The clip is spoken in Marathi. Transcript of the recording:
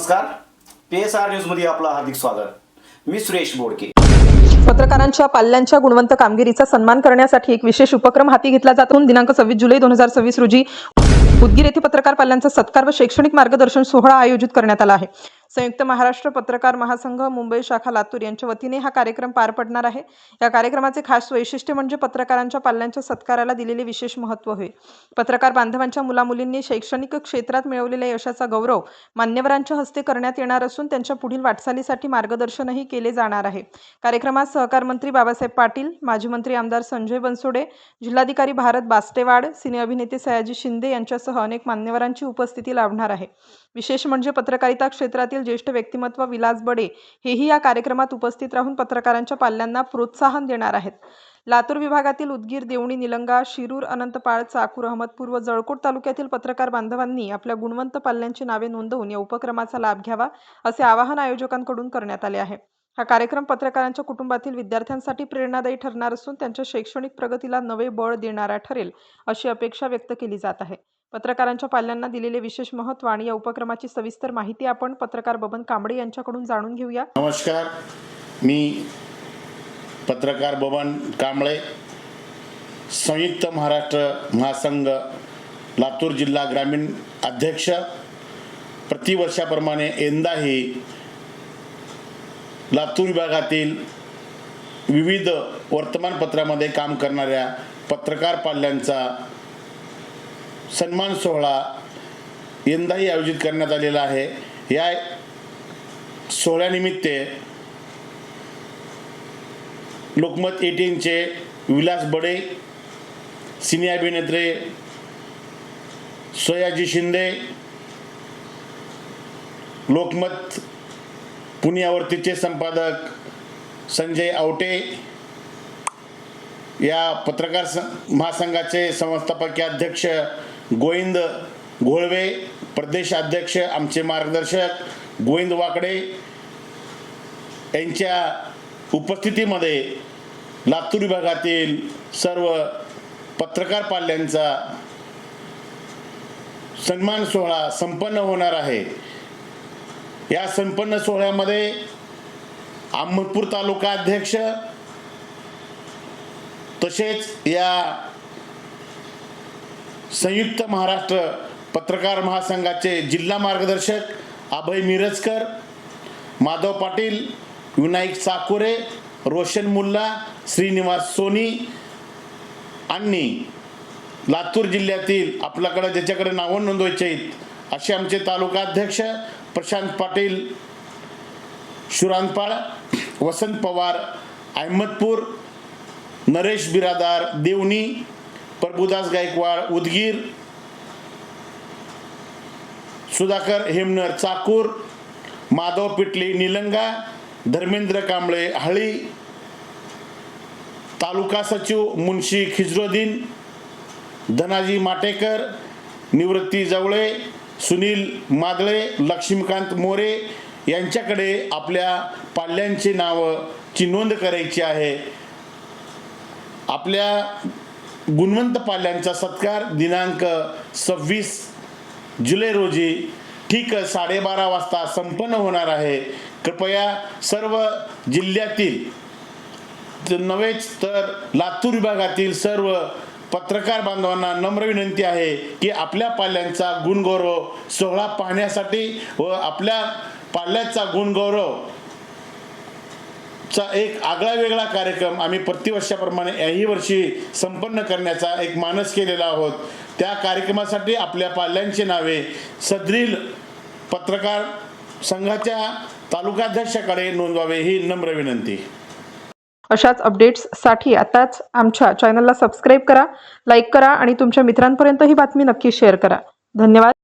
नमस्कार, PSR न्यूज मध्ये आपलं हार्दिक स्वागत। मी सुरेश बोडके। पत्रकारांच्या पाल्यांच्या गुणवंत कामगिरीचा सन्मान करण्यासाठी एक विशेष उपक्रम हाती घेतला जातो। दिनांक 26 जुलै 2026 रोजी उदगीर येथे पत्रकार पाल्यांचा सत्कार व शैक्षणिक मार्गदर्शन सोहळा आयोजित करण्यात आला आहे। संयुक्त महाराष्ट्र पत्रकार महासंघ मुंबई शाखा लातूर यांच्या वतीने हा कार्यक्रम पार पडणार आहे। या कार्यक्रमाचे खास वैशिष्ट्य म्हणजे पत्रकारांच्या पाल्यांच्या सत्काराला दिलेले विशेष महत्त्व होय। पत्रकार बांधवांच्या मुलामुलींनी शैक्षणिक क्षेत्रात मिळवलेल्या यशाचा गौरव मान्यवरांच्या हस्ते करण्यात येणार असून त्यांच्या पुढील वाटचालीसाठी मार्गदर्शनही केले जाणार आहे। कार्यक्रमात सहकार मंत्री बाबासाहेब पाटील, माजी मंत्री आमदार संजय बनसोडे, जिल्हाधिकारी भारत बास्तेवाड, सिने अभिनेते सयाजी शिंदे यांच्यासह अनेक मान्यवरांची उपस्थिती लाभणार आहे। विशेष म्हणजे पत्रकारिता क्षेत्रातील ज्येष्ठ व्यक्तिमत्व विलास बडे हेही या कार्यक्रमात उपस्थित राहून पत्रकारांच्या पाल्यांना प्रोत्साहन देणार आहेत। लातूर विभागातील उदगीर, देवणी, निलंगा, शिरूर, अनंतपाळ, चाकूर, अहमदपूर व जळकोट तालुक्यातील पत्रकार बांधवांनी आपल्या गुणवंत पाल्यांची नावे नोंदवून या उपक्रमाचा लाभ घ्यावा असे आवाहन आयोजकांकडून करण्यात आले आहे। हा कार्यक्रम पत्रकारांच्या कुटुंबातील विद्यार्थ्यांसाठी प्रेरणादायी ठरणार असून त्यांच्या शैक्षणिक प्रगतीला नवे बळ देणारा ठरेल अशी अपेक्षा व्यक्त केली जात आहे। पत्रकारांच्या पाल्यांना दिलेले विशेष महत्त्व आणि या उपक्रमाची सविस्तर माहिती आपण पत्रकार बबन कांबळे यांच्याकडून जाणून घेऊया। नमस्कार, मी पत्रकार बबन कांबळे, संयुक्त महाराष्ट्र महासंघ लातूर जिल्हा ग्रामीण अध्यक्ष। प्रतिवर्षाप्रमाणे यंदाही लातूर विभागातील विविध वर्तमानपत्रामध्ये काम करणाऱ्या पत्रकार पाल्यांचा सन्मान सोहळा यंदाही आयोजित करण्यात आलेला आहे। या सोहळ्यानिमित्त लोकमत 18चे विलास बडे, सिने अभिनेते सयाजी शिंदे, लोकमत पुणे आवृत्तीचे संपादक संजय आवटे, या पत्रकार महासंघाचे संस्थापकीय अध्यक्ष गोविंद घोळवे, प्रदेश अध्यक्ष आमचे मार्गदर्शक गोविंद वाकडे यांच्या उपस्थितीमध्ये लातूर विभागातील सर्व पत्रकार पाल्यांचा सन्मान सोहळा संपन्न होणार आहे। या संपन्न सोहळ्यामध्ये अहमदपूर तालुका अध्यक्ष तसेच या संयुक्त महाराष्ट्र पत्रकार महासंघाचे जिल्हा मार्गदर्शक अभय मिरजकर, माधव पाटील, विनायक चाकुरे, रोशन मुल्ला, श्रीनिवास सोनी आणि लातूर जिल्ह्यातील आपल्याकडे ज्याच्याकडे नावं नोंदवायचे आहेत असे आमचे तालुका अध्यक्ष प्रशांत पाटील शुरांपाळ, वसंत पवार अहमदपूर, नरेश बिरादार देवणी, प्रभुदास गायकवाड उदगीर, सुधाकर हेमनर चाकूर, माधव पिटली निलंगा, धर्मेंद्र कांबळे हळी, तालुका सचिव मुन्शी खिजरुद्दीन, धनाजी माटेकर, निवृत्ती जवळे, सुनील मादळे, लक्ष्मीकांत मोरे यांच्याकडे आपल्या पाल्यांची नावाची नोंद करायची आहे। आपल्या गुणवंत पाल्यांचा सत्कार दिनांक 26 जुलै रोजी ठीक 12:30 वाजता संपन्न होणार आहे। कृपया सर्व जिल्ह्यातील नव्हेच तर लातूर विभागातील सर्व पत्रकार बांधवांना नम्र विनंती आहे की आपल्या पाल्यांचा गुणगौरव सोहळा पाहण्यासाठी व आपल्या पाल्याचा गुणगौरव चा एक आगळा वेगळा कार्यक्रम आम्ही प्रतिवर्षाप्रमाणे याही वर्षी संपन्न करण्याचा एक मानस केलेला आहोत। त्या कार्यक्रमासाठी आपल्या पाल्यांची नावे सदरील पत्रकार संघाच्या तालुकाध्यक्षाकडे नोंदवावे ही नम्र विनंती। अशाच अपडेट्ससाठी आताच आमच्या चॅनलला सबस्क्राईब करा, लाईक करा आणि तुमच्या मित्रांपर्यंत ही बातमी नक्की शेअर करा। धन्यवाद।